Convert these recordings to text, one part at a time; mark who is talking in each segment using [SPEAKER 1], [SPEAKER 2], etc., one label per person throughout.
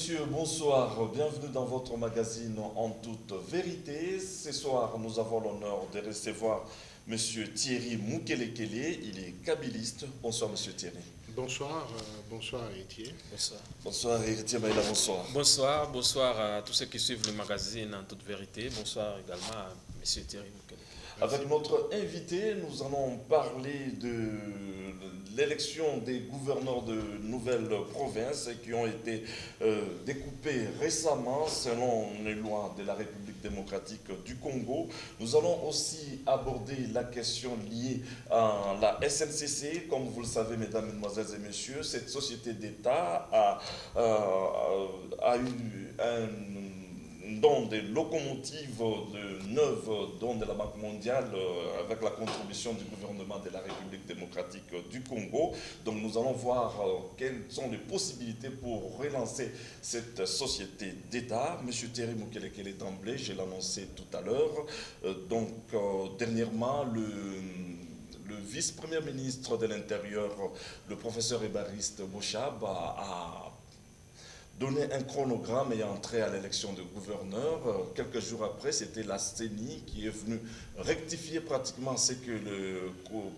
[SPEAKER 1] messieurs, bonsoir. Bienvenue dans votre magazine En toute vérité. Ce soir, nous avons l'honneur de recevoir monsieur Thierry Moukelekele. Il est kabyliste. Bonsoir, monsieur Thierry.
[SPEAKER 2] Bonsoir, bonsoir Héritier.
[SPEAKER 3] Bonsoir.
[SPEAKER 1] Bonsoir, Héritier Maïla, bonsoir.
[SPEAKER 3] Bonsoir à tous ceux qui suivent le magazine En toute vérité. Bonsoir également à monsieur Thierry Moukelekele.
[SPEAKER 1] Avec notre invité, nous allons parler de l'élection des gouverneurs de nouvelles provinces qui ont été découpés récemment selon les lois de la République démocratique du Congo. Nous allons aussi aborder la question liée à la SNCC. Comme vous le savez, mesdames, mesdemoiselles et messieurs, cette société d'État a eu un don des locomotives neuves, don de la Banque mondiale avec la contribution du gouvernement de la République démocratique du Congo. Donc nous allons voir quelles sont les possibilités pour relancer cette société d'État. Monsieur Thierry Moukelekele d'emblée, je l'ai annoncé tout à l'heure. Dernièrement, le vice-premier ministre de l'Intérieur, le professeur Évariste Bochab, a donné un chronogramme et entré à l'élection de gouverneur. Quelques jours après, c'était la CENI qui est venue rectifier pratiquement ce que le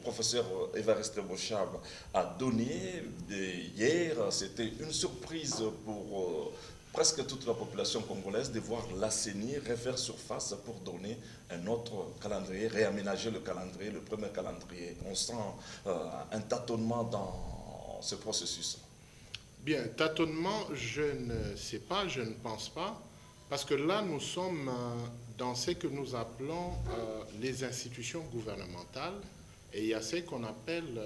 [SPEAKER 1] professeur Évariste Bochab a donné. Et hier, c'était une surprise pour presque toute la population congolaise de voir la CENI refaire surface pour donner un autre calendrier, réaménager le calendrier, le premier calendrier. On sent un tâtonnement dans ce processus.
[SPEAKER 2] Bien, tâtonnement, je ne sais pas, je ne pense pas, parce que là, nous sommes dans ce que nous appelons les institutions gouvernementales, et il y a ce qu'on appelle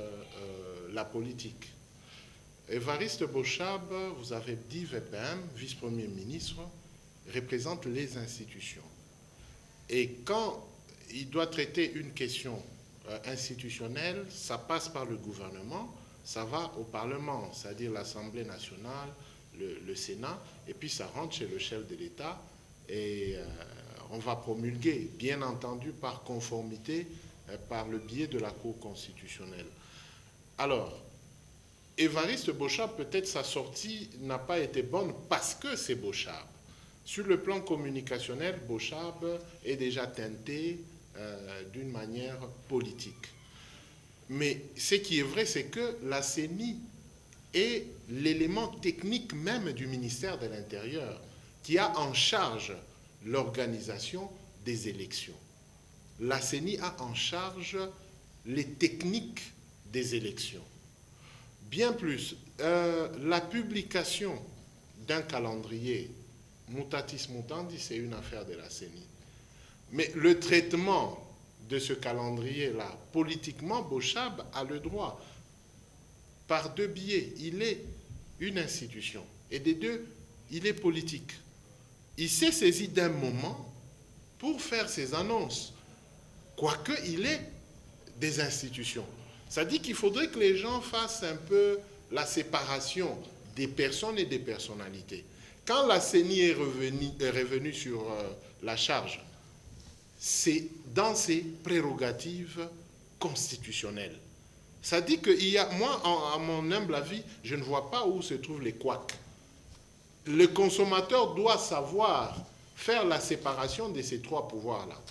[SPEAKER 2] la politique. Évariste Bochab, vous avez dit VPM, vice-premier ministre, représente les institutions. Et quand il doit traiter une question institutionnelle, ça passe par le gouvernement, ça va au Parlement, c'est-à-dire l'Assemblée nationale, le Sénat, et puis ça rentre chez le chef de l'État et on va promulguer, bien entendu par conformité, par le biais de la Cour constitutionnelle. Alors, Évariste Bochab, peut-être sa sortie n'a pas été bonne parce que c'est Bochab. Sur le plan communicationnel, Bochab est déjà teinté d'une manière politique. Mais ce qui est vrai, c'est que la CENI est l'élément technique même du ministère de l'Intérieur qui a en charge l'organisation des élections. La CENI a en charge les techniques des élections. Bien plus, la publication d'un calendrier, mutatis mutandis, c'est une affaire de la CENI. Mais le traitement de ce calendrier-là, politiquement, Bochab a le droit, par deux biais. Il est une institution, et des deux, il est politique. Il s'est saisi d'un moment pour faire ses annonces, quoique il est des institutions. Ça dit qu'il faudrait que les gens fassent un peu la séparation des personnes et des personnalités. Quand la CENI est revenue sur la charge, c'est dans ses prérogatives constitutionnelles. Ça dit qu'il y a, moi, à mon humble avis, je ne vois pas où se trouvent les couacs. Le consommateur doit savoir faire la séparation de ces trois pouvoirs-là,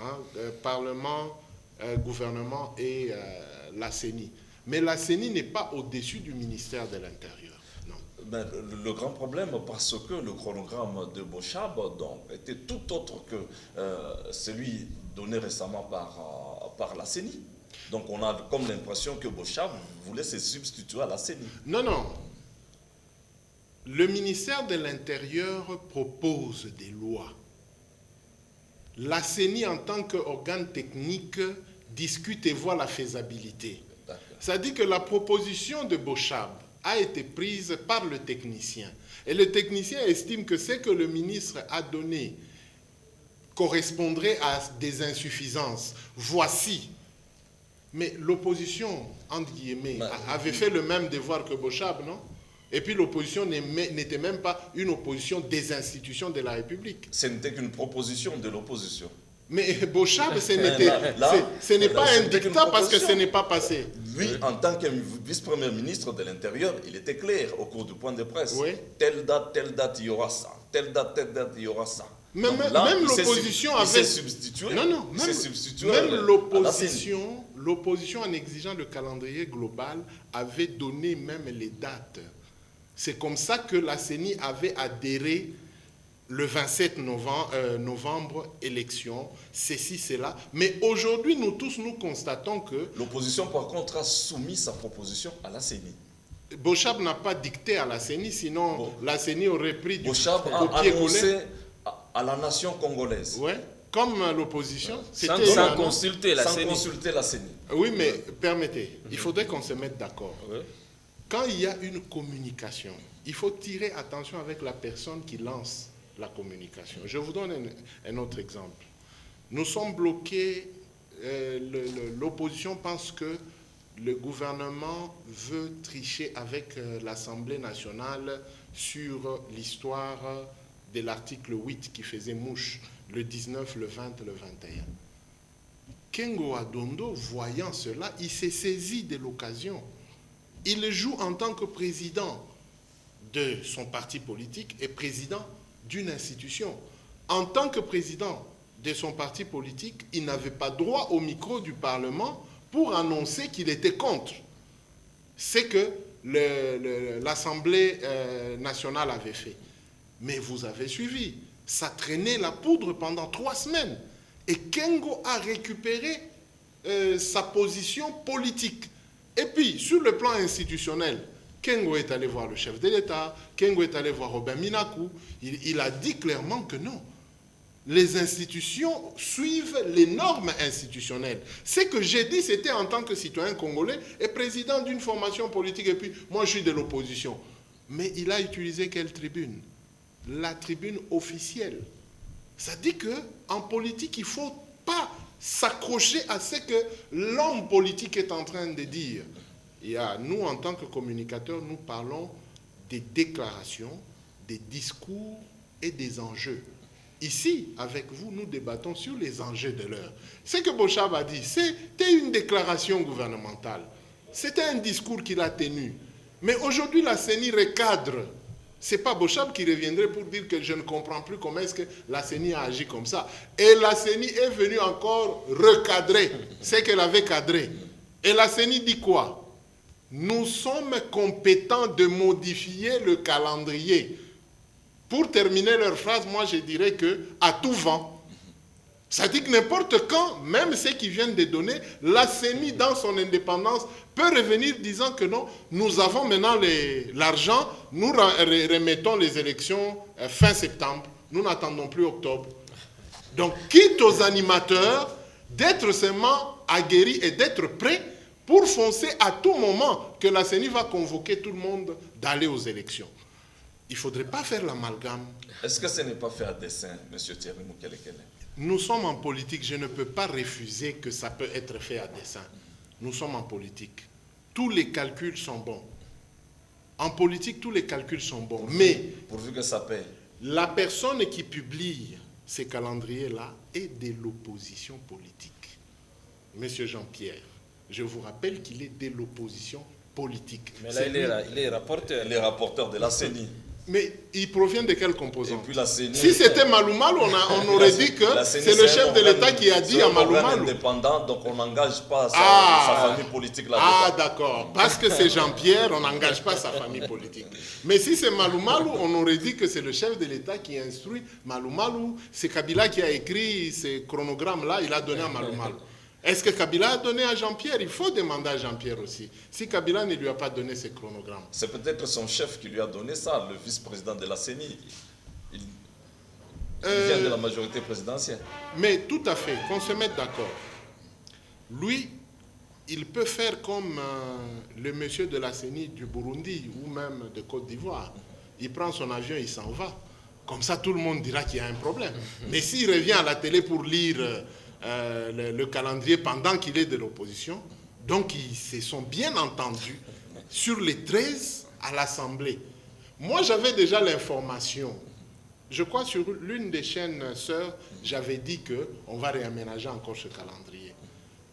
[SPEAKER 2] hein, Parlement, gouvernement et la CENI. Mais la CENI n'est pas au-dessus du ministère de l'Intérieur.
[SPEAKER 1] Ben, le grand problème, parce que le chronogramme de Bochab donc, était tout autre que celui donné récemment par la CENI. Donc on a comme l'impression que Bochab voulait se substituer à la CENI.
[SPEAKER 2] Non, non. Le ministère de l'Intérieur propose des lois. La CENI, en tant qu'organe technique, discute et voit la faisabilité. Ça dit que la proposition de Bochab a été prise par le technicien. Et le technicien estime que ce que le ministre a donné correspondrait à des insuffisances. Voici. Mais l'opposition, entre guillemets, avait fait le même devoir que Bochab, non? Et puis l'opposition n'était même pas une opposition des institutions de la République.
[SPEAKER 1] Ce n'était qu'une proposition de l'opposition.
[SPEAKER 2] Mais Bochab, ce n'est pas un dictat parce que ce n'est pas passé.
[SPEAKER 1] Lui, en tant que vice-premier ministre de l'Intérieur, il était clair au cours du point de presse.
[SPEAKER 2] Oui.
[SPEAKER 1] Telle date, il y aura ça. Telle date, il y aura ça.
[SPEAKER 2] Mais
[SPEAKER 1] Donc
[SPEAKER 2] même l'opposition avait...
[SPEAKER 1] substitué.
[SPEAKER 2] Non, même l'opposition en exigeant le calendrier global avait donné même les dates. C'est comme ça que la CENI avait adhéré le 27 novembre, élection, ceci, cela. Mais aujourd'hui, nous tous, nous constatons que...
[SPEAKER 1] L'opposition, par contre, a soumis sa proposition à la CENI.
[SPEAKER 2] Bochab n'a pas dicté à la CENI, sinon la CENI aurait pris du
[SPEAKER 1] Bochab a annoncé à la nation congolaise.
[SPEAKER 2] Oui, comme l'opposition.
[SPEAKER 3] Sans consulter la
[SPEAKER 1] CENI.
[SPEAKER 2] Oui, mais permettez, il faudrait qu'on se mette d'accord.
[SPEAKER 3] Oui.
[SPEAKER 2] Quand il y a une communication, il faut tirer attention avec la personne qui lance la communication. Je vous donne un autre exemple. Nous sommes bloqués, l'opposition pense que le gouvernement veut tricher avec l'Assemblée nationale sur l'histoire de l'article 8 qui faisait mouche le 19, le 20, le 21. Kengo Adondo, voyant cela, il s'est saisi de l'occasion. Il joue en tant que président de son parti politique et président d'une institution. En tant que président de son parti politique, il n'avait pas droit au micro du Parlement pour annoncer qu'il était contre. C'est que l'Assemblée nationale avait fait. Mais vous avez suivi. Ça traînait la poudre pendant 3 semaines. Et Kengo a récupéré sa position politique. Et puis, sur le plan institutionnel, Kengo est allé voir le chef de l'État, Kengo est allé voir Robin Minakou. Il a dit clairement que non. Les institutions suivent les normes institutionnelles. Ce que j'ai dit, c'était en tant que citoyen congolais et président d'une formation politique. Et puis, moi, je suis de l'opposition. Mais il a utilisé quelle tribune? La tribune officielle. Ça dit qu'en politique, il ne faut pas s'accrocher à ce que l'homme politique est en train de dire. Et nous, en tant que communicateurs, nous parlons des déclarations, des discours et des enjeux. Ici, avec vous, nous débattons sur les enjeux de l'heure. Ce que Bochab a dit, c'était une déclaration gouvernementale. C'était un discours qu'il a tenu. Mais aujourd'hui, la CENI recadre. Ce n'est pas Bochab qui reviendrait pour dire que je ne comprends plus comment est-ce que la CENI a agi comme ça. Et la CENI est venue encore recadrer ce qu'elle avait cadré. Et la CENI dit quoi? Nous sommes compétents de modifier le calendrier. Pour terminer leur phrase, moi je dirais que à tout vent. Ça dit que n'importe quand, même ceux qui viennent de donner, la CENI dans son indépendance peut revenir disant que non, nous avons maintenant l'argent, nous remettons les élections fin septembre, nous n'attendons plus octobre. Donc quitte aux animateurs d'être seulement aguerris et d'être prêts pour foncer à tout moment que la CENI va convoquer tout le monde d'aller aux élections. Il ne faudrait pas faire l'amalgame.
[SPEAKER 1] Est-ce que ce n'est pas fait à dessein, M. Thierry Mukelekele?
[SPEAKER 2] Nous sommes en politique, je ne peux pas refuser que ça peut être fait à dessein. Nous sommes en politique. Tous les calculs sont bons. En politique, tous les calculs sont bons. Mais
[SPEAKER 1] pourvu que ça paye.
[SPEAKER 2] La personne qui publie ces calendriers-là est de l'opposition politique. Monsieur Jean-Pierre, je vous rappelle qu'il est de l'opposition politique.
[SPEAKER 3] Mais là, il est rapporteur.
[SPEAKER 1] Il est rapporteur de la CENI.
[SPEAKER 2] Mais il provient de quel composant?
[SPEAKER 1] Et puis la CENI,
[SPEAKER 2] si c'était Malou Malou, on aurait dit que c'est le chef de l'État qui a dit à Malou Malou.
[SPEAKER 1] Indépendant, donc on n'engage pas sa famille politique là-dedans.
[SPEAKER 2] Ah d'accord, parce que c'est Jean-Pierre, on n'engage pas sa famille politique. Mais si c'est Malou Malou, on aurait dit que c'est le chef de l'État qui instruit Malou Malou. C'est Kabila qui a écrit ces chronogrammes-là, il a donné à Malou Malou. Est-ce que Kabila a donné à Jean-Pierre? Il faut demander à Jean-Pierre aussi. Si Kabila ne lui a pas donné ces chronogrammes.
[SPEAKER 1] C'est peut-être son chef qui lui a donné ça, le vice-président de la CENI. Il vient de la majorité présidentielle.
[SPEAKER 2] Mais tout à fait, qu'on se mette d'accord. Lui, il peut faire comme le monsieur de la CENI du Burundi ou même de Côte d'Ivoire. Il prend son avion, il s'en va. Comme ça, tout le monde dira qu'il y a un problème. Mais s'il revient à la télé pour lire le calendrier pendant qu'il est de l'opposition, donc ils se sont bien entendus sur les 13 à l'Assemblée. Moi, j'avais déjà l'information Je crois sur l'une des chaînes sœurs, j'avais dit qu'on va réaménager encore ce calendrier.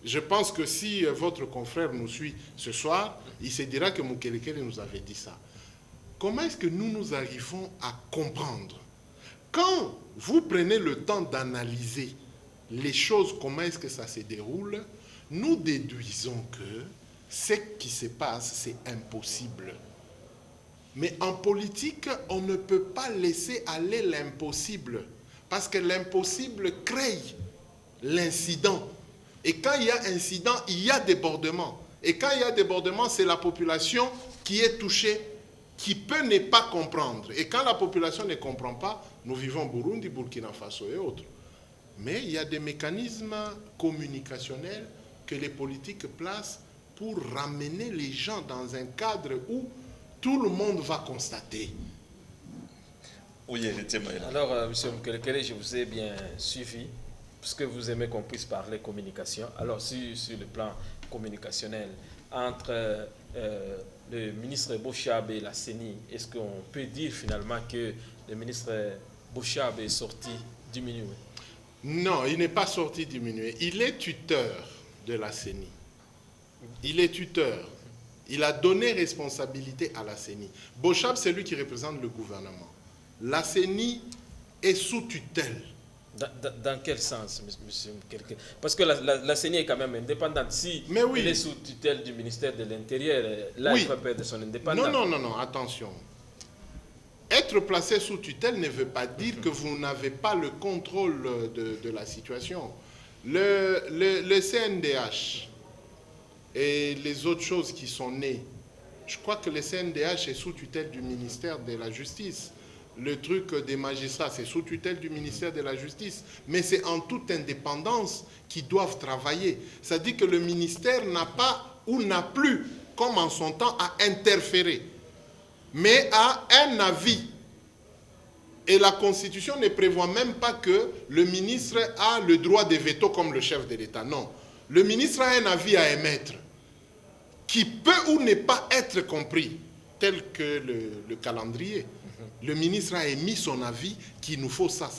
[SPEAKER 2] Je pense que si votre confrère nous suit ce soir, il se dira que Mukelekele nous avait dit ça. Comment est-ce que nous arrivons à comprendre? Quand vous prenez le temps d'analyser les choses, comment est-ce que ça se déroule, nous déduisons que ce qui se passe, c'est impossible. Mais en politique, on ne peut pas laisser aller l'impossible, parce que l'impossible crée l'incident. Et quand il y a incident, il y a débordement. Et quand il y a débordement, c'est la population qui est touchée, qui peut ne pas comprendre. Et quand la population ne comprend pas, nous vivons Burundi, Burkina Faso et autres. Mais il y a des mécanismes communicationnels que les politiques placent pour ramener les gens dans un cadre où tout le monde va constater.
[SPEAKER 1] Oui,
[SPEAKER 3] alors, M. Mukelekele, je vous ai bien suivi, puisque vous aimez qu'on puisse parler communication. Alors, sur le plan communicationnel, entre le ministre Bochab et la CENI, est-ce qu'on peut dire finalement que le ministre Bochab est sorti diminué?
[SPEAKER 2] Non, il n'est pas sorti diminué. Il est tuteur de la CENI. Il est tuteur. Il a donné responsabilité à la CENI. Bochab, c'est lui qui représente le gouvernement. La CENI est sous tutelle.
[SPEAKER 3] Dans quel sens, monsieur? Parce que la CENI est quand même indépendante. Si
[SPEAKER 2] oui,
[SPEAKER 3] elle est sous tutelle du ministère de l'Intérieur, là,
[SPEAKER 2] oui,
[SPEAKER 3] il va perdre son indépendance.
[SPEAKER 2] Non, attention. Être placé sous tutelle ne veut pas dire que vous n'avez pas le contrôle de la situation. Le CNDH et les autres choses qui sont nées, je crois que le CNDH est sous tutelle du ministère de la Justice. Le truc des magistrats, c'est sous tutelle du ministère de la Justice. Mais c'est en toute indépendance qu'ils doivent travailler. Ça dit que le ministère n'a pas ou n'a plus, comme en son temps, à interférer, mais à un avis. Et la Constitution ne prévoit même pas que le ministre a le droit de veto comme le chef de l'État. Non. Le ministre a un avis à émettre qui peut ou ne pas être compris, tel que le calendrier. Le ministre a émis son avis qu'il nous faut ça,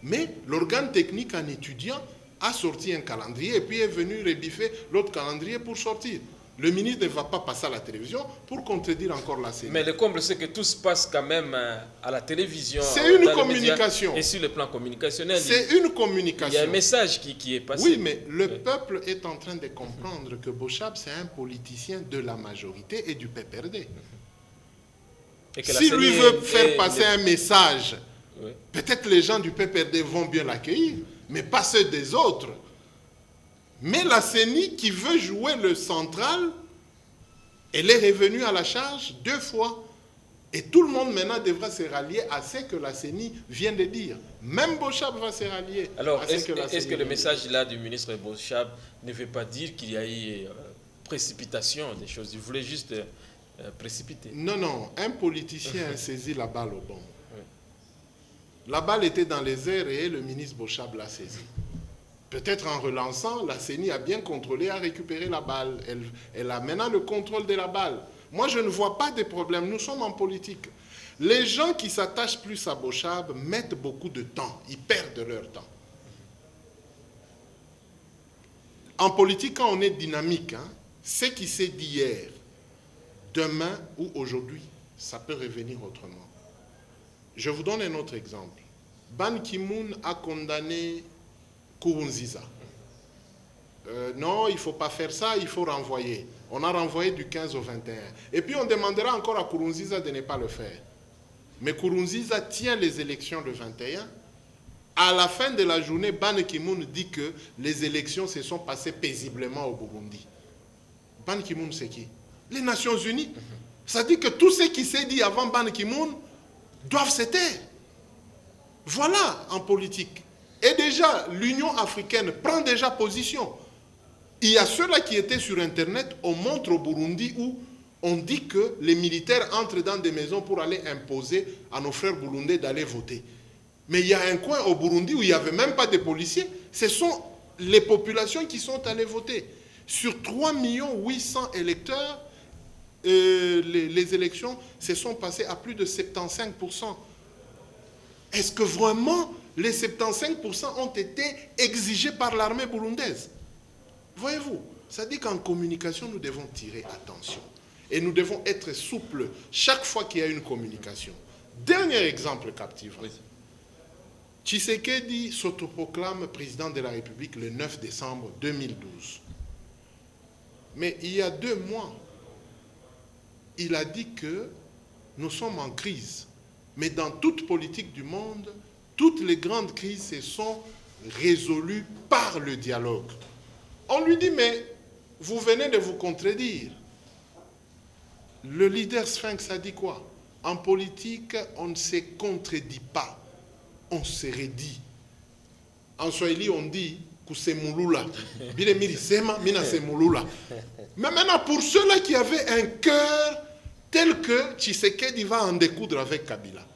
[SPEAKER 2] mais l'organe technique en étudiant a sorti un calendrier et puis est venu rebiffer l'autre calendrier pour sortir. Le ministre ne va pas passer à la télévision pour contredire encore la CENI.
[SPEAKER 3] Mais le comble, c'est que tout se passe quand même à la télévision.
[SPEAKER 2] C'est une communication.
[SPEAKER 3] Et sur le plan communicationnel,
[SPEAKER 2] c'est une communication.
[SPEAKER 3] Il y a un message qui est passé.
[SPEAKER 2] Oui, mais le peuple est en train de comprendre que Bochab, c'est un politicien de la majorité et du PPRD. Si lui veut faire passer un message, oui, peut-être les gens du PPRD vont bien l'accueillir, mais pas ceux des autres. Mais la CENI qui veut jouer le central, elle est revenue à la charge 2 fois. Et tout le monde maintenant devra se rallier à ce que la CENI vient de dire. Même Bochab va se rallier.
[SPEAKER 3] Alors,
[SPEAKER 2] à ce que la CENI
[SPEAKER 3] est-ce que le message là du ministre Bochab ne veut pas dire qu'il y a eu précipitation des choses? Il voulait juste précipiter.
[SPEAKER 2] Non, un politicien saisit la balle au bon. Oui. La balle était dans les airs et le ministre Bochab l'a saisie. Peut-être en relançant, la CENI a bien contrôlé, a récupéré la balle. Elle a maintenant le contrôle de la balle. Moi, je ne vois pas de problème. Nous sommes en politique. Les gens qui s'attachent plus à Bochab mettent beaucoup de temps. Ils perdent leur temps. En politique, quand on est dynamique, ce qui s'est dit hier, demain ou aujourd'hui, ça peut revenir autrement. Je vous donne un autre exemple. Ban Ki-moon a condamné Nkurunziza. Non, il ne faut pas faire ça, il faut renvoyer. On a renvoyé du 15 au 21. Et puis on demandera encore à Nkurunziza de ne pas le faire. Mais Nkurunziza tient les élections le 21. À la fin de la journée, Ban Ki-moon dit que les élections se sont passées paisiblement au Burundi. Ban Ki-moon, c'est qui? Les Nations Unies. Ça dit que tout ce qui s'est dit avant Ban Ki-moon doivent se taire. Voilà en politique. Et déjà, l'Union africaine prend déjà position. Il y a ceux-là qui étaient sur Internet, on montre au Burundi où on dit que les militaires entrent dans des maisons pour aller imposer à nos frères burundais d'aller voter. Mais il y a un coin au Burundi où il n'y avait même pas de policiers. Ce sont les populations qui sont allées voter. Sur 3 800 000 électeurs, les élections se sont passées à plus de 75%. Est-ce que vraiment les 75% ont été exigés par l'armée burundaise? Voyez-vous, ça dit qu'en communication, nous devons tirer attention. Et nous devons être souples chaque fois qu'il y a une communication. Dernier exemple captivant.
[SPEAKER 1] Oui.
[SPEAKER 2] Tshisekedi s'autoproclame président de la République le 9 décembre 2012. Mais il y a 2 mois, il a dit que nous sommes en crise. Mais dans toute politique du monde, toutes les grandes crises se sont résolues par le dialogue. On lui dit, mais vous venez de vous contredire. Le leader Sphinx a dit quoi? En politique, on ne se contredit pas, on se redit. En Swahili, on dit kusemulula. Mais maintenant, pour ceux-là qui avaient un cœur tel que Tshisekedi va en découdre avec Kabila,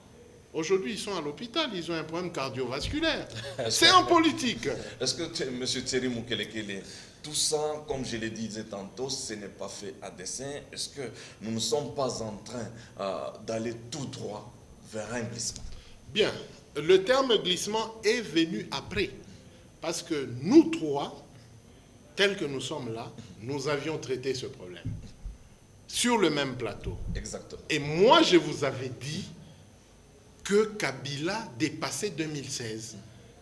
[SPEAKER 2] aujourd'hui, ils sont à l'hôpital, ils ont un problème cardiovasculaire. C'est en politique.
[SPEAKER 1] Est-ce que, M. Thierry Mukelekele, tout ça, comme je le disais tantôt, ce n'est pas fait à dessein? Est-ce que nous ne sommes pas en train d'aller tout droit vers un glissement?
[SPEAKER 2] Bien, le terme glissement est venu après. Parce que nous trois, tels que nous sommes là, nous avions traité ce problème. Sur le même plateau.
[SPEAKER 1] Exactement.
[SPEAKER 2] Et moi, je vous avais dit que Kabila dépassait 2016.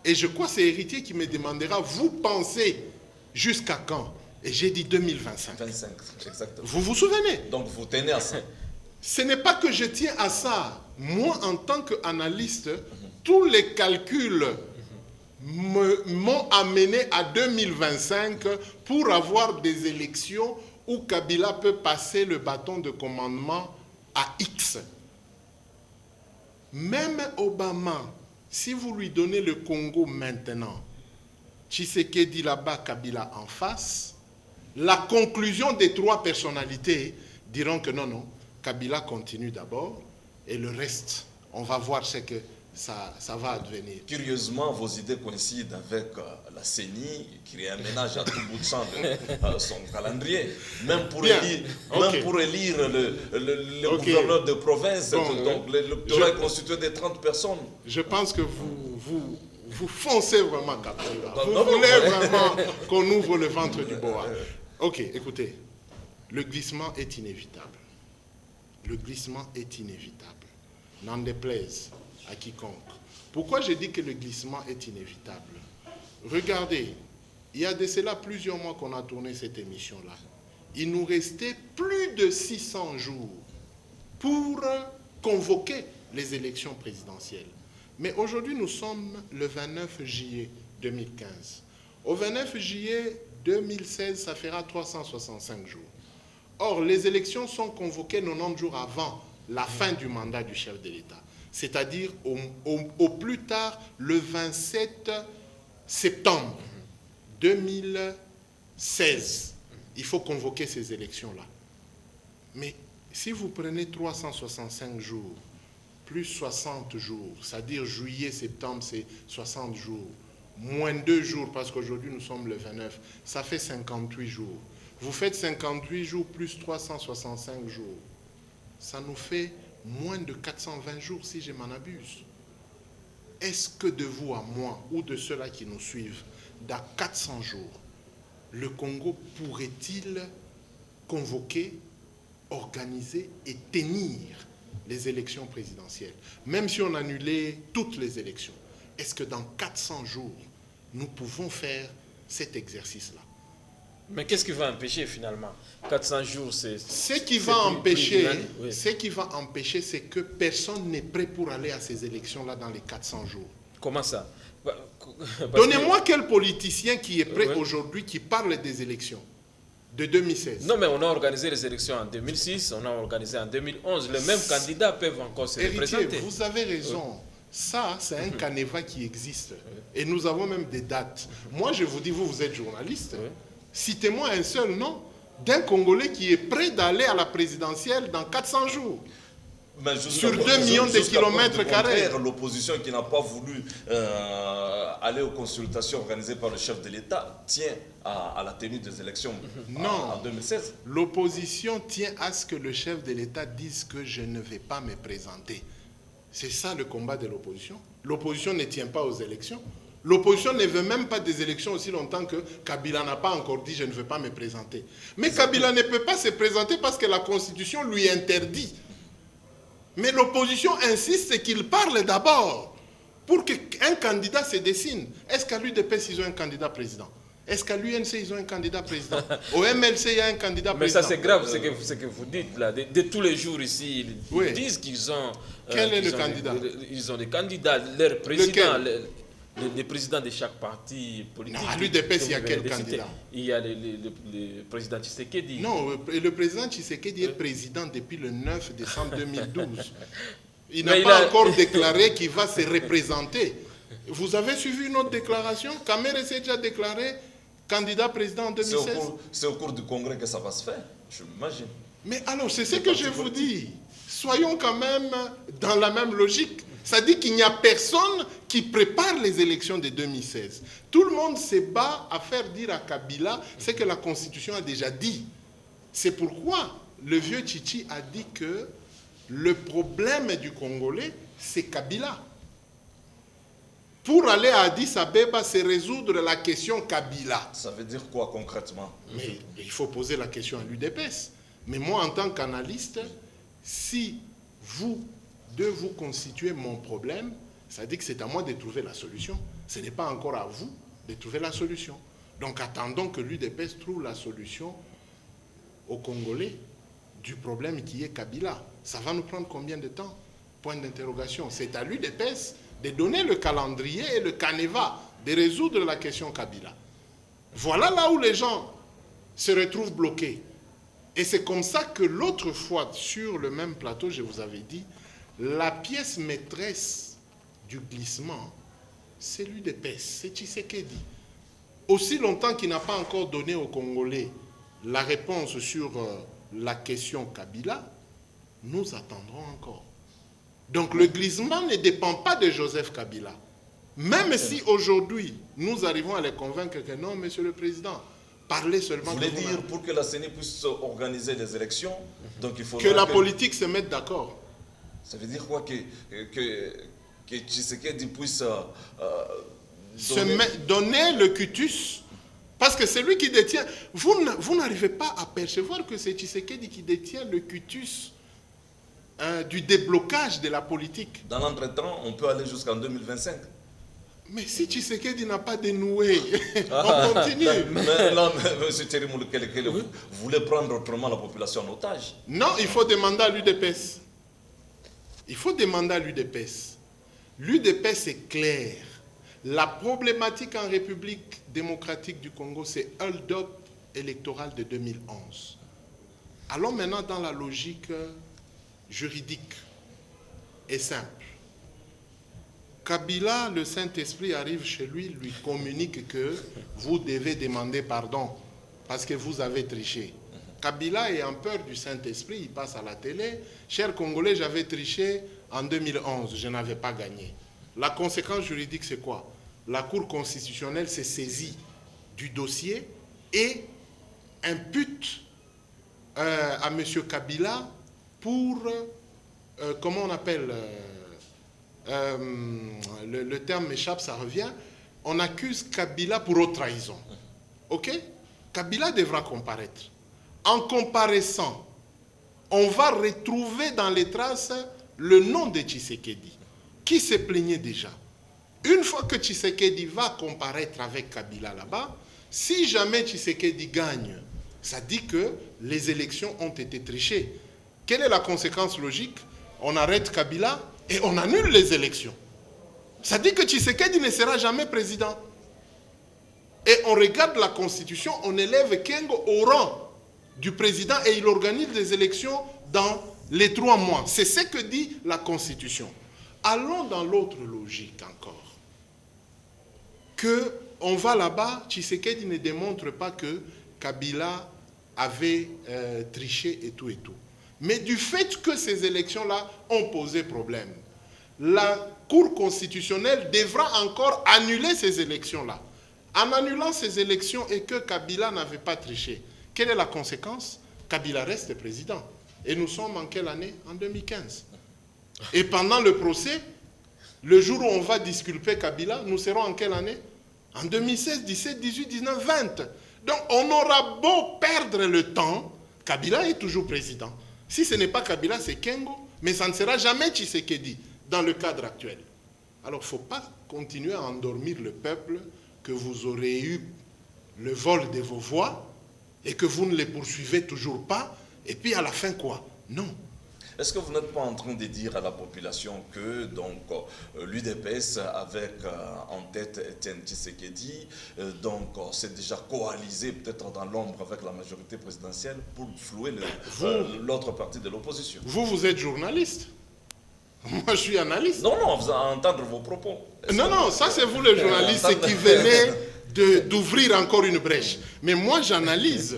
[SPEAKER 2] Et je crois que c'est Héritier qui me demandera, vous pensez jusqu'à quand? Et j'ai dit 2025.
[SPEAKER 1] 25, exactement.
[SPEAKER 2] Vous vous souvenez?
[SPEAKER 1] Donc vous tenez à ça.
[SPEAKER 2] Ce n'est pas que je tiens à ça. Moi, en tant qu'analyste, tous les calculs m'ont amené à 2025 pour avoir des élections où Kabila peut passer le bâton de commandement à X. Même Obama, si vous lui donnez le Congo maintenant, Tshisekedi là-bas, Kabila en face, la conclusion des 3 personnalités diront que non, Kabila continue d'abord et le reste, on va voir ce que ça va advenir.
[SPEAKER 1] Curieusement, vos idées coïncident avec la CENI qui réaménage à tout bout de champ son calendrier. Même pour élire le gouverneur de province, donc l'électorat est constitué de 30 personnes.
[SPEAKER 2] Je pense que vous foncez vraiment Kabila. Vous voulez vraiment qu'on ouvre le ventre du boa. Ok, écoutez, le glissement est inévitable. Le glissement est inévitable. N'en déplaise à quiconque. Pourquoi je dis que le glissement est inévitable? Regardez, il y a de cela plusieurs mois qu'on a tourné cette émission-là. Il nous restait plus de 600 jours pour convoquer les élections présidentielles. Mais aujourd'hui, nous sommes le 29 juillet 2015. Au 29 juillet 2016, ça fera 365 jours. Or, les élections sont convoquées 90 jours avant la fin du mandat du chef de l'État. C'est-à-dire au plus tard le 27 septembre 2016. Il faut convoquer ces élections-là. Mais si vous prenez 365 jours, plus 60 jours, c'est-à-dire juillet, septembre, c'est 60 jours, moins 2 jours, parce qu'aujourd'hui nous sommes le 29, ça fait 58 jours. Vous faites 58 jours plus 365 jours. Ça nous fait moins de 420 jours si je m'en abuse. Est-ce que de vous à moi ou de ceux-là qui nous suivent, dans 400 jours, le Congo pourrait-il convoquer, organiser et tenir les élections présidentielles? Même si on annulait toutes les élections, est-ce que dans 400 jours, nous pouvons faire cet exercice-là?
[SPEAKER 3] Mais qu'est-ce qui va empêcher finalement? 400 jours, c'est...
[SPEAKER 2] Ce qui va empêcher, c'est que personne n'est prêt pour aller à ces élections-là dans les 400 jours.
[SPEAKER 3] Comment ça?
[SPEAKER 2] Donnez-moi quel politicien qui est prêt aujourd'hui qui parle des élections de 2016.
[SPEAKER 3] Non, mais on a organisé les élections en 2006, on a organisé en 2011. Les mêmes candidats peuvent encore se représenter.
[SPEAKER 2] Vous avez raison. Ça, c'est un canevas qui existe. Et nous avons même des dates. Moi, je vous dis, vous êtes journaliste. Citez-moi un seul nom d'un Congolais qui est prêt d'aller à la présidentielle dans 400 jours. Sur 2 millions de kilomètres carrés.
[SPEAKER 1] L'opposition qui n'a pas voulu aller aux consultations organisées par le chef de l'État tient à la tenue des élections en 2016.
[SPEAKER 2] L'opposition tient à ce que le chef de l'État dise que je ne vais pas me présenter. C'est ça le combat de l'opposition. L'opposition ne tient pas aux élections. L'opposition ne veut même pas des élections aussi longtemps que Kabila n'a pas encore dit « je ne veux pas me présenter ». Mais Kabila ne peut pas se présenter parce que la Constitution lui interdit. Mais l'opposition insiste qu'il parle d'abord pour qu'un candidat se dessine. Est-ce qu'à l'UDPS, ils ont un candidat président? Est-ce qu'à l'UNC, ils ont un candidat président? Au MLC, il y a un candidat président.
[SPEAKER 3] Mais ça, c'est grave, ce que vous dites là. De tous les jours ici, ils disent qu'ils ont...
[SPEAKER 2] Quel est le candidat?
[SPEAKER 3] Ils ont des candidats, leur président, les présidents de chaque parti politique.
[SPEAKER 2] Non, à l'UDPS, il y a quel candidat?
[SPEAKER 3] Il y a le président Tshisekedi.
[SPEAKER 2] Non, le président Tshisekedi est président depuis le 9 décembre 2012. Il n'a pas encore déclaré qu'il va se représenter. Vous avez suivi une autre déclaration? Kamere s'est déjà déclaré candidat président en 2016.
[SPEAKER 1] C'est au cours du congrès que ça va se faire, je m'imagine.
[SPEAKER 2] Mais alors, c'est ce que je vous dis. Soyons quand même dans la même logique. Ça dit qu'il n'y a personne qui prépare les élections de 2016. Tout le monde se bat à faire dire à Kabila ce que la Constitution a déjà dit. C'est pourquoi le vieux Tchichi a dit que le problème du Congolais, c'est Kabila. Pour aller à Addis Abeba, c'est résoudre la question Kabila.
[SPEAKER 1] Ça veut dire quoi concrètement?
[SPEAKER 2] Mais il faut poser la question à l'UDPS. Mais moi, en tant qu'analyste, si vous constituez mon problème, ça dit que c'est à moi de trouver la solution. Ce n'est pas encore à vous de trouver la solution. Donc attendons que l'UDPS trouve la solution aux Congolais du problème qui est Kabila. Ça va nous prendre combien de temps? Point d'interrogation. C'est à l'UDPS de donner le calendrier et le canevas, de résoudre la question Kabila. Voilà là où les gens se retrouvent bloqués. Et c'est comme ça que l'autre fois, sur le même plateau, je vous avais dit, la pièce maîtresse du glissement, c'est l'UDPS, c'est Tshisekedi. Aussi longtemps qu'il n'a pas encore donné aux Congolais la réponse sur la question Kabila, nous attendrons encore. Donc le glissement ne dépend pas de Joseph Kabila. Même si aujourd'hui, nous arrivons à les convaincre que non, Monsieur le Président, parlez seulement...
[SPEAKER 1] Vous voulez dire, pour que la CENI puisse organiser les élections, donc il faut...
[SPEAKER 2] Que la politique se mette d'accord.
[SPEAKER 1] Ça veut dire quoi? Que Tshisekedi puisse
[SPEAKER 2] donner le cutus. Parce que c'est lui qui détient... Vous n'arrivez pas à percevoir que c'est Tshisekedi qui détient le cutus du déblocage de la politique.
[SPEAKER 1] Dans l'entretemps, on peut aller jusqu'en 2025.
[SPEAKER 2] Mais si Tshisekedi n'a pas dénoué, on continue.
[SPEAKER 1] Mais non, M. Thierry Moulekele, vous voulez prendre autrement la population en otage?
[SPEAKER 2] Non, il faut demander à l'UDPS. Il faut demander à l'UDPS. L'UDPS est clair. La problématique en République démocratique du Congo, c'est hold-up électoral de 2011. Allons maintenant dans la logique juridique et simple. Kabila, le Saint-Esprit arrive chez lui, lui communique que vous devez demander pardon parce que vous avez triché. Kabila ayant peur du Saint-Esprit, il passe à la télé. Chers Congolais, j'avais triché en 2011, je n'avais pas gagné. La conséquence juridique, c'est quoi? La Cour constitutionnelle s'est saisie du dossier et impute à M. Kabila pour, comment on appelle, le terme m'échappe, ça revient, on accuse Kabila pour haute trahison. Ok? Kabila devra comparaître. En comparaissant, on va retrouver dans les traces le nom de Tshisekedi, qui se plaignait déjà. Une fois que Tshisekedi va comparaître avec Kabila là-bas, si jamais Tshisekedi gagne, ça dit que les élections ont été trichées. Quelle est la conséquence logique? On arrête Kabila et on annule les élections. Ça dit que Tshisekedi ne sera jamais président. Et on regarde la Constitution, on élève Kengo au rang du président et il organise les élections dans les 3 mois. C'est ce que dit la Constitution. Allons dans l'autre logique encore. On va là-bas, Tshisekedi ne démontre pas que Kabila avait triché et tout et tout. Mais du fait que ces élections-là ont posé problème, la Cour constitutionnelle devra encore annuler ces élections-là. En annulant ces élections et que Kabila n'avait pas triché, quelle est la conséquence? Kabila reste président. Et nous sommes en quelle année? En 2015. Et pendant le procès, Le jour où on va disculper Kabila, nous serons en quelle année? En 2016, 17, 18, 19, 20. Donc on aura beau perdre le temps, Kabila est toujours président. Si ce n'est pas Kabila, c'est Kengo, mais ça ne sera jamais Tshisekedi dans le cadre actuel. Alors il ne faut pas continuer à endormir le peuple que vous aurez eu le vol de vos voix et que vous ne les poursuivez toujours pas, et puis à la fin quoi? Non.
[SPEAKER 1] Est-ce que vous n'êtes pas en train de dire à la population que l'UDPS, avec en tête Etienne Tshisekedi, c'est déjà coalisé peut-être dans l'ombre avec la majorité présidentielle pour flouer l'autre partie de l'opposition?
[SPEAKER 2] Vous êtes journaliste. Moi, je suis analyste.
[SPEAKER 1] Non, vous allez entendre vos propos.
[SPEAKER 2] Non, ça c'est vous le journaliste qui venez d'ouvrir encore une brèche. Mais moi, j'analyse.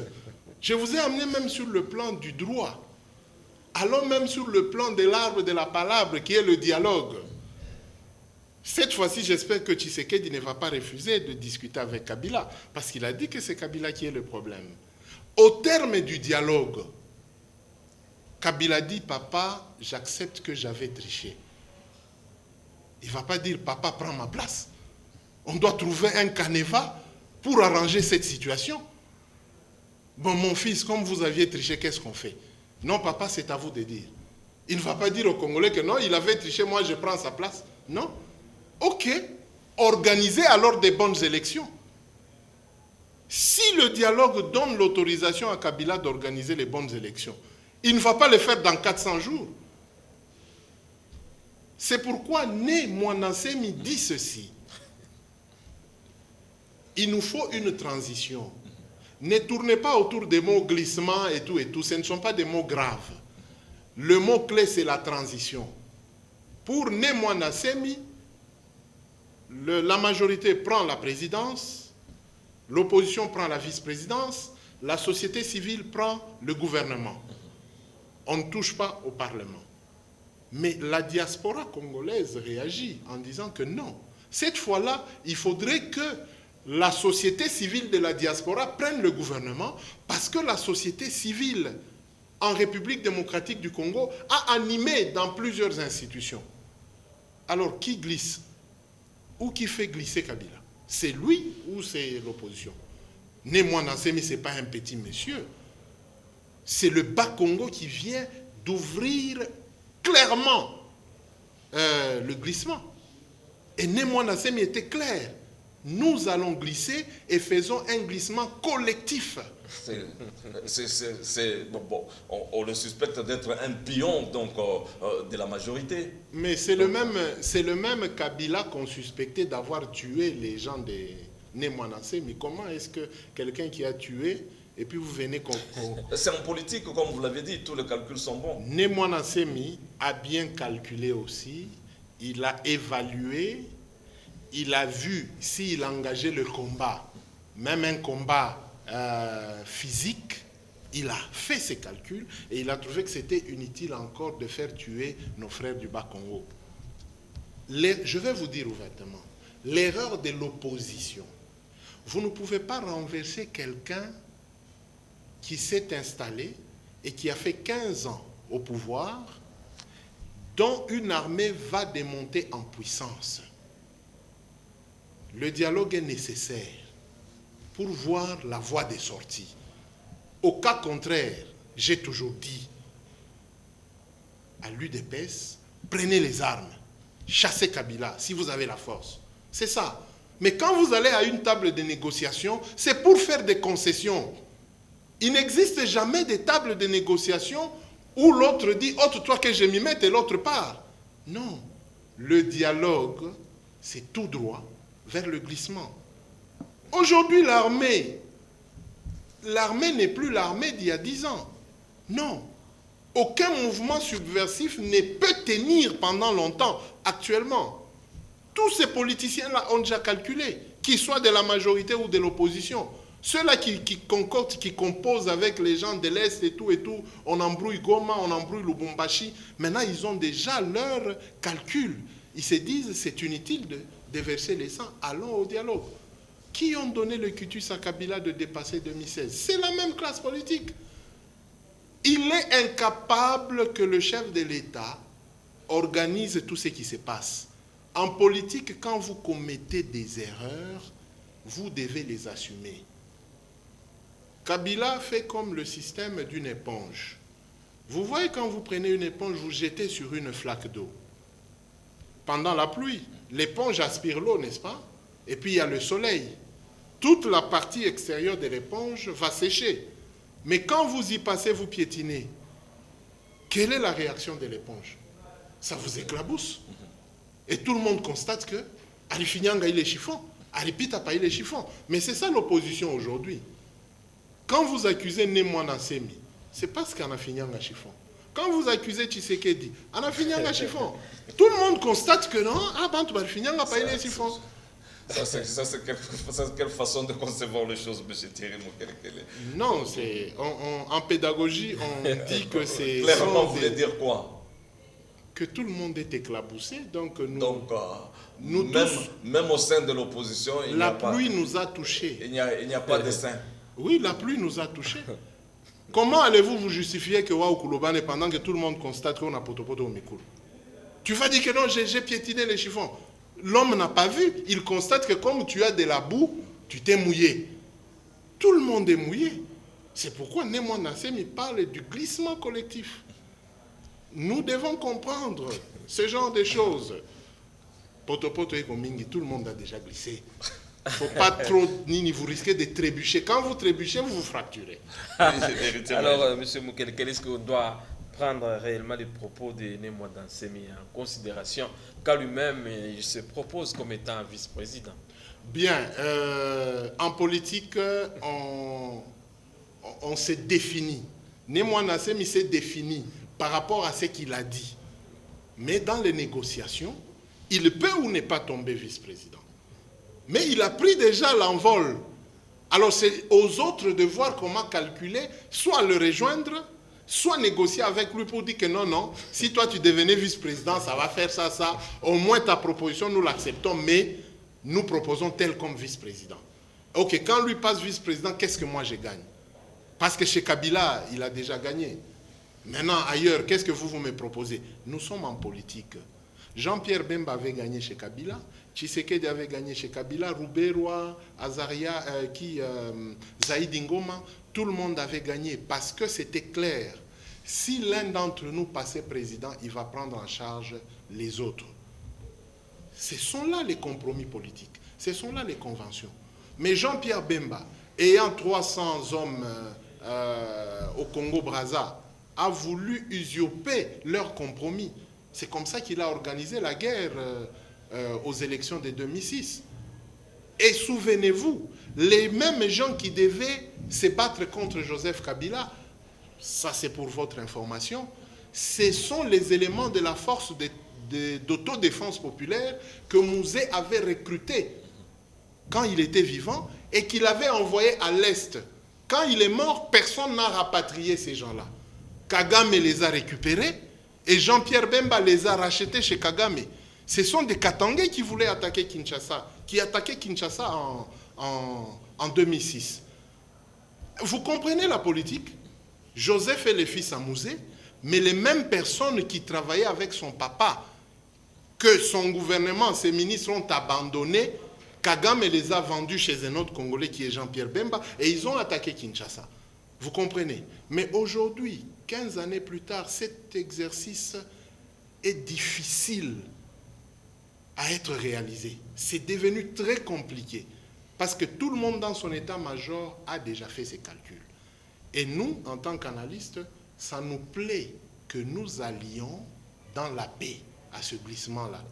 [SPEAKER 2] Je vous ai amené même sur le plan du droit. Allons même sur le plan de l'arbre de la palabre, qui est le dialogue. Cette fois-ci, j'espère que Tshisekedi ne va pas refuser de discuter avec Kabila, parce qu'il a dit que c'est Kabila qui est le problème. Au terme du dialogue, Kabila dit, papa, j'accepte que j'avais triché. Il ne va pas dire, papa, prends ma place. On doit trouver un canevas pour arranger cette situation. Bon, mon fils, comme vous aviez triché, qu'est-ce qu'on fait? Non, papa, c'est à vous de dire. Il ne va pas dire aux Congolais que non, il avait triché, moi je prends sa place. Non. Ok, organisez alors des bonnes élections. Si le dialogue donne l'autorisation à Kabila d'organiser les bonnes élections, il ne va pas le faire dans 400 jours. C'est pourquoi Né Mwanasemi dit ceci. Il nous faut une transition. Ne tournez pas autour des mots glissement et tout. Ce ne sont pas des mots graves. Le mot clé, c'est la transition. Pour Né Mwanasemi, la majorité prend la présidence, l'opposition prend la vice-présidence, la société civile prend le gouvernement. On ne touche pas au Parlement. Mais la diaspora congolaise réagit en disant que non. Cette fois-là, il faudrait que la société civile de la diaspora prenne le gouvernement, parce que la société civile en République démocratique du Congo a animé dans plusieurs institutions. Alors, qui glisse? Ou qui fait glisser Kabila? C'est lui ou c'est l'opposition? Né Mwanasemi, ce n'est pas un petit monsieur. C'est le Bas-Congo qui vient d'ouvrir clairement le glissement. Et Né Mwanasemi était clair. Nous allons glisser et faisons un glissement collectif.
[SPEAKER 1] On le suspecte d'être un pion de la majorité.
[SPEAKER 2] Mais c'est le même Kabila qu'on suspectait d'avoir tué les gens de Né Mwanasemi. Mais comment est-ce que quelqu'un qui a tué, et puis vous venez...
[SPEAKER 1] C'est en politique, comme vous l'avez dit, tous les calculs sont bons.
[SPEAKER 2] Né Mwanasemi a bien calculé aussi, il a évalué, il a vu s'il engageait le combat, même un combat physique, il a fait ses calculs et il a trouvé que c'était inutile encore de faire tuer nos frères du Bas-Congo. Je vais vous dire ouvertement, l'erreur de l'opposition, vous ne pouvez pas renverser quelqu'un qui s'est installé et qui a fait 15 ans au pouvoir, dont une armée va démonter en puissance. Le dialogue est nécessaire pour voir la voie des sorties. Au cas contraire, j'ai toujours dit à l'UDPS, prenez les armes, chassez Kabila si vous avez la force. C'est ça. Mais quand vous allez à une table de négociation, c'est pour faire des concessions. Il n'existe jamais de table de négociation où l'autre dit « ôte-toi que je m'y mette » et l'autre part. Non. Le dialogue, c'est tout droit vers le glissement. Aujourd'hui, l'armée n'est plus l'armée d'il y a 10 ans. Non. Aucun mouvement subversif ne peut tenir pendant longtemps, actuellement. Tous ces politiciens-là ont déjà calculé, qu'ils soient de la majorité ou de l'opposition. Ceux-là qui concordent, qui composent avec les gens de l'Est et tout, on embrouille Goma, on embrouille Lubumbashi. Maintenant, ils ont déjà leur calcul. Ils se disent, c'est inutile de verser les sangs, allons au dialogue. Qui ont donné le cutus à Kabila de dépasser 2016? C'est la même classe politique. Il est incapable que le chef de l'État organise tout ce qui se passe. En politique, quand vous commettez des erreurs, vous devez les assumer. Kabila fait comme le système d'une éponge. Vous voyez, quand vous prenez une éponge, vous jetez sur une flaque d'eau. Pendant la pluie, l'éponge aspire l'eau, n'est-ce pas? Et puis il y a le soleil. Toute la partie extérieure de l'éponge va sécher. Mais quand vous y passez, vous piétinez. Quelle est la réaction de l'éponge? Ça vous éclabousse. Et tout le monde constate que Alifinyanga, il est chiffon. Alipita, pas il est chiffon. Mais c'est ça l'opposition aujourd'hui. Quand vous accusez Némoana Semi, c'est parce qu'Anafinyanga chiffon. Quand vous accusez Tshisekedi, Anafinyanga chiffon. Tout le monde constate que non, Alifinyanga, pas il est chiffon.
[SPEAKER 1] Ça, c'est quelle façon de concevoir les choses, M. Thierry Mukelekele?
[SPEAKER 2] Non, en pédagogie, on dit que c'est...
[SPEAKER 1] Clairement, vous voulez dire quoi?
[SPEAKER 2] Que tout le monde est éclaboussé, donc
[SPEAKER 1] nous tous, même au sein de l'opposition,
[SPEAKER 2] la pluie nous a touchés.
[SPEAKER 1] Il n'y a pas de saint.
[SPEAKER 2] Oui, la pluie nous a touchés. Comment allez-vous vous justifier que Waouh Kouloubane, pendant que tout le monde constate qu'on a potopoto au Mikulu? Tu vas dire que non, j'ai piétiné les chiffons. L'homme n'a pas vu. Il constate que comme tu as de la boue, tu t'es mouillé. Tout le monde est mouillé. C'est pourquoi Némoine Nassemi parle du glissement collectif. Nous devons comprendre ce genre de choses. Potopoto et Komingi, tout le monde a déjà glissé. Il ne faut pas trop, vous risquez de trébucher. Quand vous trébuchez, vous vous fracturez.
[SPEAKER 3] Alors, M. Mukelekele, est-ce qu'on doit prendre réellement les propos de Némoine Nassemi en considération, car lui-même il se propose comme étant vice-président?
[SPEAKER 2] Bien, en politique, on s'est défini. Némoine Nassemi s'est défini par rapport à ce qu'il a dit. Mais dans les négociations, il peut ou ne pas tomber vice-président. Mais il a pris déjà l'envol. Alors c'est aux autres de voir comment calculer, soit le rejoindre, soit négocier avec lui pour dire que non, non, si toi tu devenais vice-président, ça va faire ça, ça. Au moins ta proposition, nous l'acceptons, mais nous proposons tel comme vice-président. Ok, quand lui passe vice-président, qu'est-ce que moi je gagne? Parce que chez Kabila, il a déjà gagné. Maintenant, ailleurs, qu'est-ce que vous me proposez? Nous sommes en politique. Jean-Pierre Bemba avait gagné chez Kabila, Tshisekedi avait gagné chez Kabila, Rouberois, Azaria, Zaïd Ngoma, tout le monde avait gagné parce que c'était clair. Si l'un d'entre nous passait président, il va prendre en charge les autres. Ce sont là les compromis politiques, ce sont là les conventions. Mais Jean-Pierre Bemba, ayant 300 hommes au Congo-Brazza, a voulu usurper leur compromis. C'est comme ça qu'il a organisé la guerre aux élections de 2006. Et souvenez-vous, les mêmes gens qui devaient se battre contre Joseph Kabila, ça c'est pour votre information, ce sont les éléments de la force d'autodéfense populaire que Mouzé avait recruté quand il était vivant et qu'il avait envoyé à l'Est. Quand il est mort, personne n'a rapatrié ces gens-là. Kagame les a récupérés et Jean-Pierre Bemba les a rachetés chez Kagame. Ce sont des Katangais qui voulaient attaquer Kinshasa, qui attaquaient Kinshasa en 2006. Vous comprenez la politique? Joseph est le fils à Mouzé, mais les mêmes personnes qui travaillaient avec son papa, que son gouvernement, ses ministres ont abandonnés, Kagame les a vendus chez un autre Congolais qui est Jean-Pierre Bemba, et ils ont attaqué Kinshasa. Vous comprenez? Mais aujourd'hui, 15 années plus tard, cet exercice est difficile à être réalisé. C'est devenu très compliqué parce que tout le monde dans son état-major a déjà fait ses calculs. Et nous, en tant qu'analystes, ça nous plaît que nous allions dans la paix à ce glissement-là.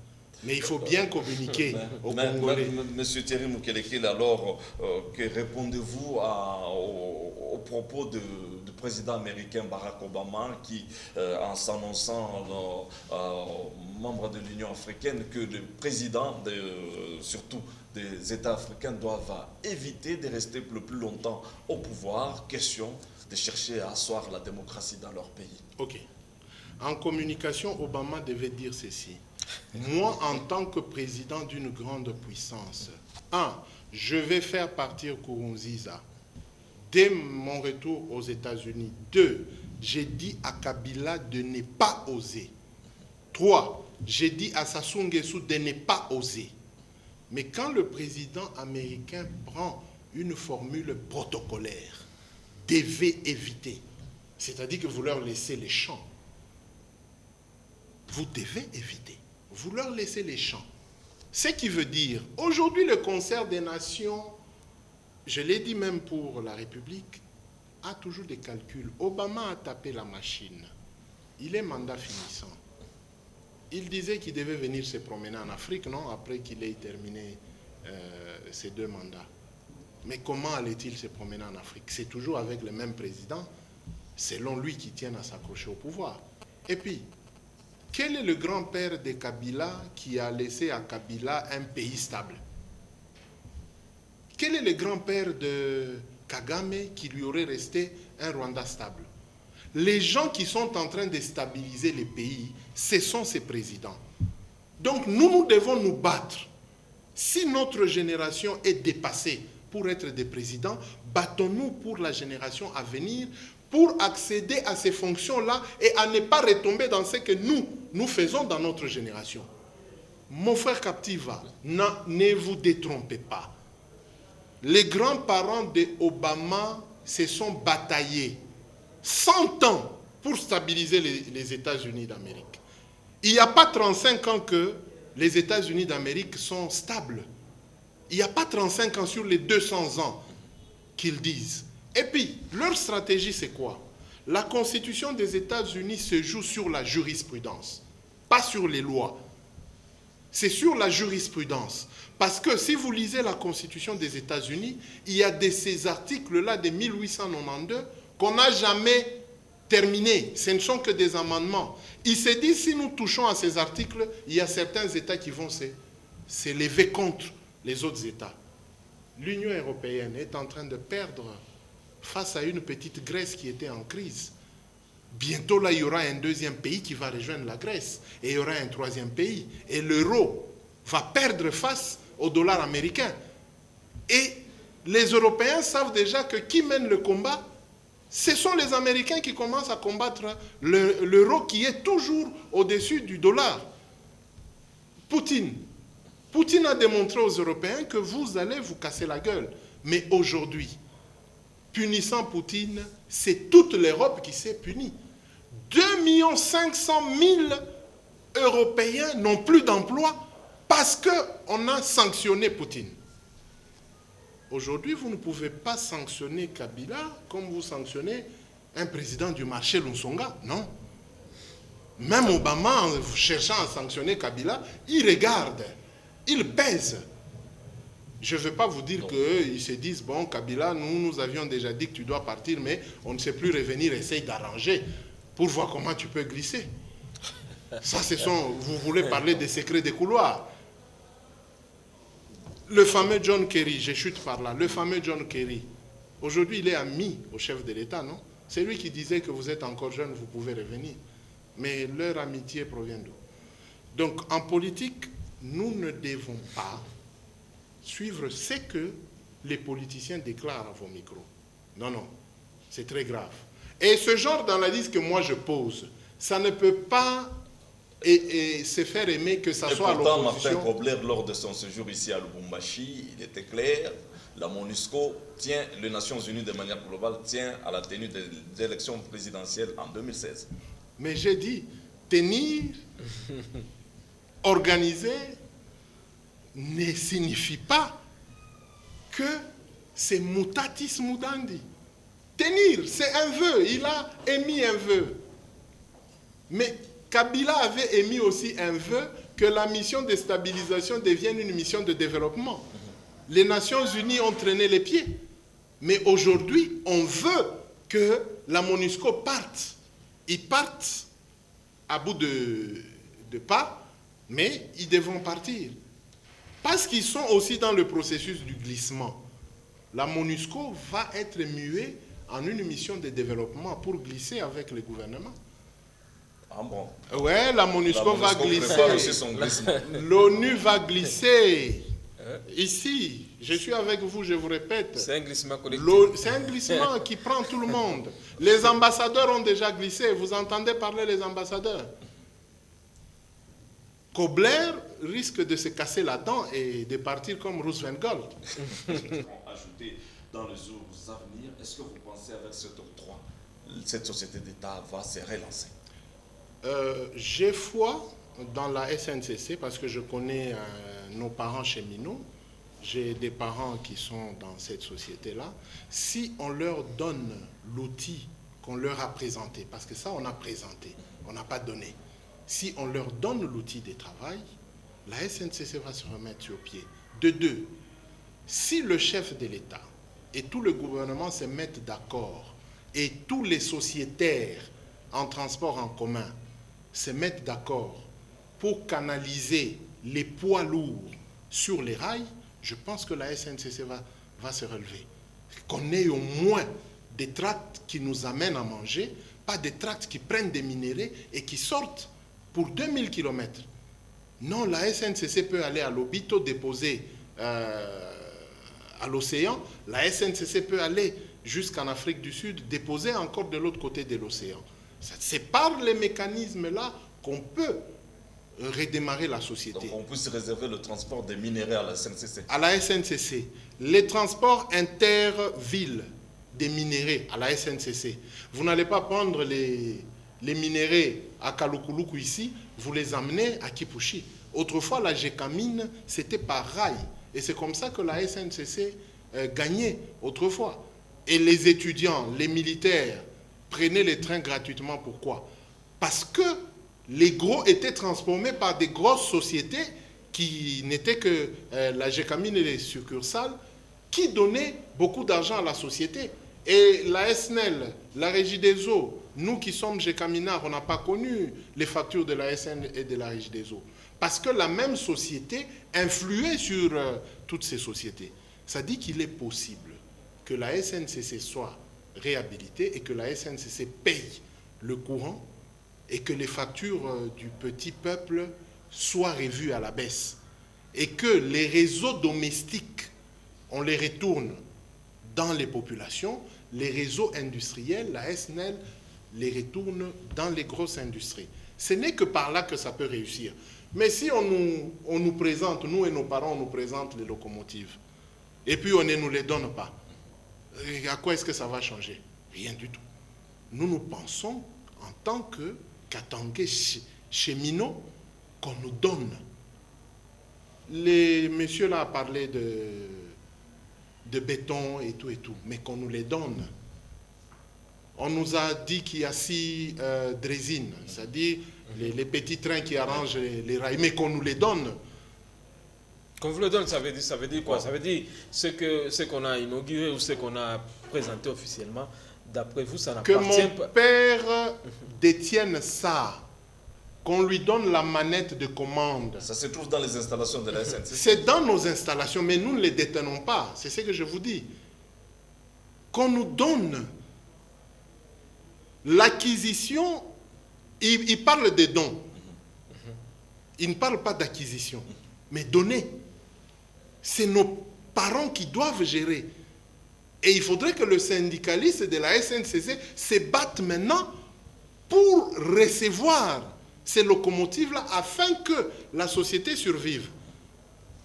[SPEAKER 2] Mais il faut bien communiquer aux Congolais.
[SPEAKER 1] Monsieur Thierry Mukelekele, alors, que répondez-vous aux propos du président américain Barack Obama qui, en s'annonçant membre de l'Union africaine, que le président, surtout des États africains, doivent éviter de rester le plus longtemps au pouvoir, question de chercher à asseoir la démocratie dans leur pays?
[SPEAKER 2] Ok. En communication, Obama devait dire ceci. Moi, en tant que président d'une grande puissance, je vais faire partir Nkurunziza dès mon retour aux États-Unis. 2, j'ai dit à Kabila de ne pas oser. 3, j'ai dit à Sassou Nguesso de ne pas oser. Mais quand le président américain prend une formule protocolaire, devez éviter, c'est-à-dire que vous leur laissez les champs. Vous devez éviter. Vous leur laissez les champs. Ce qui veut dire, aujourd'hui, le concert des nations, je l'ai dit même pour la République, a toujours des calculs. Obama a tapé la machine. Il est mandat finissant. Il disait qu'il devait venir se promener en Afrique, non? Après qu'il ait terminé ses 2 mandats. Mais comment allait-il se promener en Afrique? C'est toujours avec le même président, selon lui, qui tiennent à s'accrocher au pouvoir. Et puis, quel est le grand-père de Kabila qui a laissé à Kabila un pays stable? Quel est le grand-père de Kagame qui lui aurait resté un Rwanda stable? Les gens qui sont en train de stabiliser les pays, ce sont ces présidents. Donc nous devons nous battre. Si notre génération est dépassée pour être des présidents, battons-nous pour la génération à venir, pour accéder à ces fonctions-là et à ne pas retomber dans ce que nous faisons dans notre génération. Mon frère Captiva, ne vous détrompez pas. Les grands-parents d'Obama se sont bataillés 100 ans pour stabiliser les États-Unis d'Amérique. Il n'y a pas 35 ans que les États-Unis d'Amérique sont stables. Il n'y a pas 35 ans sur les 200 ans qu'ils disent. Et puis, leur stratégie, c'est quoi? La Constitution des États-Unis se joue sur la jurisprudence, pas sur les lois. C'est sur la jurisprudence. Parce que si vous lisez la Constitution des États-Unis, il y a ces articles-là de 1892 qu'on n'a jamais terminés. Ce ne sont que des amendements. Il se dit, si nous touchons à ces articles, il y a certains États qui vont se lever contre les autres États. L'Union européenne est en train de perdre face à une petite Grèce qui était en crise. Bientôt, là, il y aura un 2e pays qui va rejoindre la Grèce. Et il y aura un 3e pays. Et l'euro va perdre face au dollar américain. Et les Européens savent déjà que qui mène le combat, ce sont les Américains qui commencent à combattre l'euro qui est toujours au-dessus du dollar. Poutine a démontré aux Européens que vous allez vous casser la gueule. Mais aujourd'hui, punissant Poutine, c'est toute l'Europe qui s'est punie. 2 500 000 Européens n'ont plus d'emploi parce qu'on a sanctionné Poutine. Aujourd'hui, vous ne pouvez pas sanctionner Kabila comme vous sanctionnez un président du marché Lunsonga, non. Même Obama, en cherchant à sanctionner Kabila, il regarde, il pèse. Je ne veux pas vous dire qu'ils se disent, bon, Kabila, nous avions déjà dit que tu dois partir, mais on ne sait plus revenir, essaye d'arranger pour voir comment tu peux glisser. Ça, vous voulez parler des secrets des couloirs. Le fameux John Kerry, je chute par là, le fameux John Kerry, aujourd'hui il est ami au chef de l'État, non? C'est lui qui disait que vous êtes encore jeune, vous pouvez revenir. Mais leur amitié provient d'où? Donc en politique, nous ne devons pas suivre ce que les politiciens déclarent à vos micros. Non, non, c'est très grave. Et ce genre d'analyse que moi je pose, ça ne peut pas se faire aimer que ça soit à l'opposition.
[SPEAKER 1] Martin Kobler, lors de son séjour ici à Lubumbashi, il était clair, la MONUSCO tient, les Nations Unies de manière globale, tient à la tenue des élections présidentielles en 2016.
[SPEAKER 2] Mais j'ai dit, tenir, organiser, ne signifie pas que c'est mutatis mutandi. Tenir, c'est un vœu, il a émis un vœu. Mais Kabila avait émis aussi un vœu que la mission de stabilisation devienne une mission de développement. Les Nations Unies ont traîné les pieds. Mais aujourd'hui, on veut que la MONUSCO parte. Ils partent à bout de pas, mais ils devront partir. Parce qu'ils sont aussi dans le processus du glissement. La MONUSCO va être muée en une mission de développement pour glisser avec le gouvernement.
[SPEAKER 1] Ah bon?
[SPEAKER 2] Ouais, la MONUSCO va glisser. L'ONU va glisser. Ici, je suis avec vous, je vous répète.
[SPEAKER 3] C'est un glissement collectif.
[SPEAKER 2] C'est un glissement qui prend tout le monde. Les ambassadeurs ont déjà glissé. Vous entendez parler des ambassadeurs? Kobler risque de se casser la dent et de partir comme Roosevelt Gold.
[SPEAKER 1] Ajouter dans les jours à venir, est-ce que vous pensez avec cet octroi, cette société d'État va se relancer?
[SPEAKER 2] J'ai foi dans la SNCC parce que je connais nos parents cheminots. J'ai des parents qui sont dans cette société-là. Si on leur donne l'outil qu'on leur a présenté, parce que ça on a présenté, on n'a pas donné. Si on leur donne l'outil de travail, la SNCC va se remettre sur pied. De deux, si le chef de l'État et tout le gouvernement se mettent d'accord et tous les sociétaires en transport en commun se mettent d'accord pour canaliser les poids lourds sur les rails, je pense que la SNCC va se relever. Qu'on ait au moins des tracts qui nous amènent à manger, pas des tracts qui prennent des minéraux et qui sortent pour 2000 km. Non, la SNCC peut aller à l'Obito déposer à l'océan. La SNCC peut aller jusqu'en Afrique du Sud déposer encore de l'autre côté de l'océan. C'est par les mécanismes-là qu'on peut redémarrer la société.
[SPEAKER 1] Donc on peut se réserver le transport des minéraux à la SNCC.
[SPEAKER 2] À la SNCC. Les transports inter-villes des minéraux à la SNCC. Vous n'allez pas prendre les minéraux à Kalukuluku ici, vous les amenez à Kipushi. Autrefois, la Gécamine, c'était par rail. Et c'est comme ça que la SNCC gagnait autrefois. Et les étudiants, les militaires, prenaient les trains gratuitement. Pourquoi? Parce que les gros étaient transformés par des grosses sociétés qui n'étaient que la Gécamine et les succursales, qui donnaient beaucoup d'argent à la société. Et la SNEL, la Régie des eaux, nous qui sommes Gécaminards, on n'a pas connu les factures de la SN et de la Régie des eaux. Parce que la même société influait sur toutes ces sociétés. Ça dit qu'il est possible que la SNCC soit réhabilitée et que la SNCC paye le courant et que les factures du petit peuple soient revues à la baisse. Et que les réseaux domestiques, on les retourne dans les populations, les réseaux industriels, la SNEL les retourne dans les grosses industries. Ce n'est que par là que ça peut réussir. Mais si on nous présente, nous et nos parents, on nous présente les locomotives, et puis on ne nous les donne pas, à quoi est-ce que ça va changer? Rien du tout. Nous pensons en tant qu'Atangé cheminots qu'on nous donne. Les messieurs là ont parlé de béton et tout, mais qu'on nous les donne. On nous a dit qu'il y a 6 drésines, c'est-à-dire les petits trains qui arrangent les rails, mais qu'on nous les donne.
[SPEAKER 3] Qu'on vous le donne, ça veut dire quoi? Ça veut dire ce qu'on a inauguré ou ce qu'on a présenté officiellement, d'après vous, ça n'appartient pas.
[SPEAKER 2] Que mon père détienne ça, qu'on lui donne la manette de commande.
[SPEAKER 1] Ça se trouve dans les installations de la SNCC.
[SPEAKER 2] C'est dans nos installations, mais nous ne les détenons pas. C'est ce que je vous dis. Qu'on nous donne l'acquisition. Il parle de dons. Il ne parle pas d'acquisition, mais donner. C'est nos parents qui doivent gérer. Et il faudrait que le syndicaliste de la SNCC se batte maintenant pour recevoir ces locomotives-là afin que la société survive.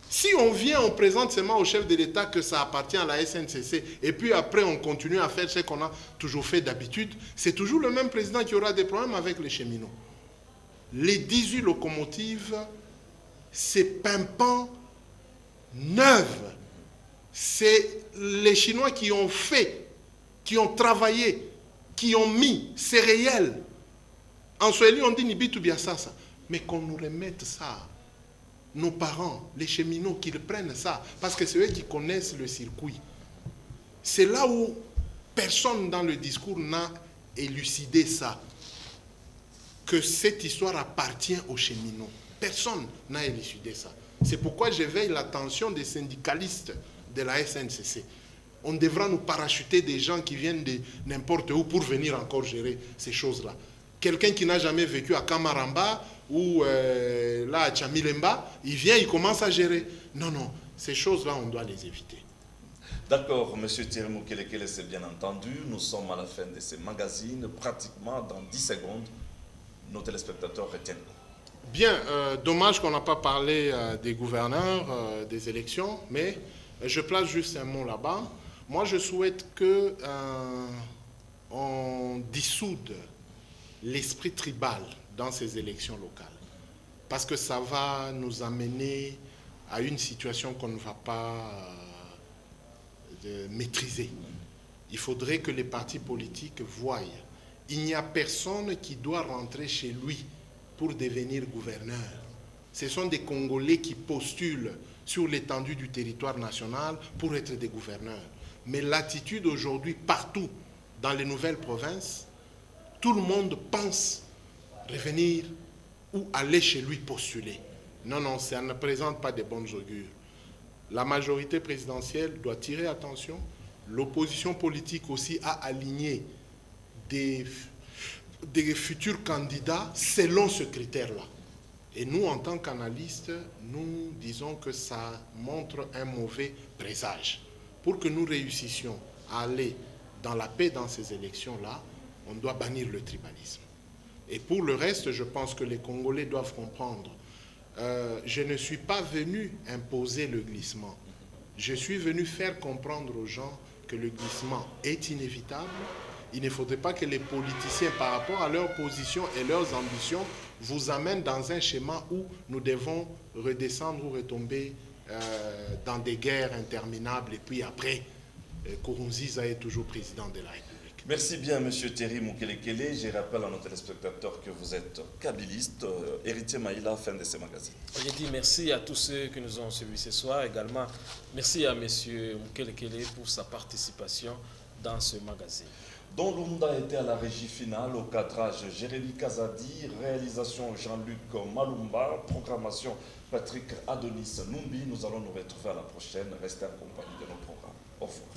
[SPEAKER 2] Si on vient, on présente seulement au chef de l'État que ça appartient à la SNCC et puis après on continue à faire ce qu'on a toujours fait d'habitude, c'est toujours le même président qui aura des problèmes avec les cheminots. Les 18 locomotives, c'est pimpant neuve. C'est les Chinois qui ont fait, qui ont travaillé, qui ont mis, c'est réel. En Swahili, on dit Nibitu Biasasa. Mais qu'on nous remette ça. Nos parents, les cheminots, qu'ils prennent ça. Parce que c'est eux qui connaissent le circuit. C'est là où personne dans le discours n'a élucidé ça. Que cette histoire appartient aux cheminots. Personne n'a élucidé ça. C'est pourquoi j'éveille l'attention des syndicalistes de la SNCC. On devra nous parachuter des gens qui viennent de n'importe où pour venir encore gérer ces choses-là. Quelqu'un qui n'a jamais vécu à Kamaramba ou là à Chamilemba, il vient, il commence à gérer. Non, non, ces choses-là, on doit les éviter.
[SPEAKER 1] D'accord, M. Thierry Mukelekele, c'est bien entendu. Nous sommes à la fin de ces magazines. Pratiquement dans 10 secondes, nos téléspectateurs retiennent.
[SPEAKER 2] Bien, dommage qu'on n'a pas parlé des gouverneurs, des élections, mais je place juste un mot là-bas. Moi, je souhaite que on dissoude l'esprit tribal dans ces élections locales, parce que ça va nous amener à une situation qu'on ne va pas maîtriser. Il faudrait que les partis politiques voient. Il n'y a personne qui doit rentrer chez lui pour devenir gouverneur. Ce sont des Congolais qui postulent sur l'étendue du territoire national pour être des gouverneurs. Mais l'attitude aujourd'hui, partout dans les nouvelles provinces, tout le monde pense revenir ou aller chez lui postuler. Non, non, ça ne présente pas de bonnes augures. La majorité présidentielle doit tirer attention. L'opposition politique aussi a aligné des futurs candidats selon ce critère-là. Et nous, en tant qu'analystes, nous disons que ça montre un mauvais présage. Pour que nous réussissions à aller dans la paix dans ces élections-là, on doit bannir le tribalisme. Et pour le reste, je pense que les Congolais doivent comprendre. Je ne suis pas venu imposer le glissement. Je suis venu faire comprendre aux gens que le glissement est inévitable. Il ne faudrait pas que les politiciens, par rapport à leur position et leurs ambitions, vous amènent dans un schéma où nous devons redescendre ou retomber dans des guerres interminables. Et puis après, Nkurunziza est toujours président de la République.
[SPEAKER 1] Merci bien, M. Terry Mukelekele. Je rappelle à nos téléspectateurs que vous êtes kabylyste, héritier Maïla, fin de ce magazine.
[SPEAKER 3] J'ai dit merci à tous ceux qui nous ont suivis ce soir. Également, merci à M. Mukelekele pour sa participation dans ce magazine.
[SPEAKER 1] Don Lunda était à la régie finale, au cadrage Jérémy Kazadi, réalisation Jean-Luc Malumba, programmation Patrick Adonis Numbi. Nous allons nous retrouver à la prochaine. Restez en compagnie de nos programmes. Au revoir.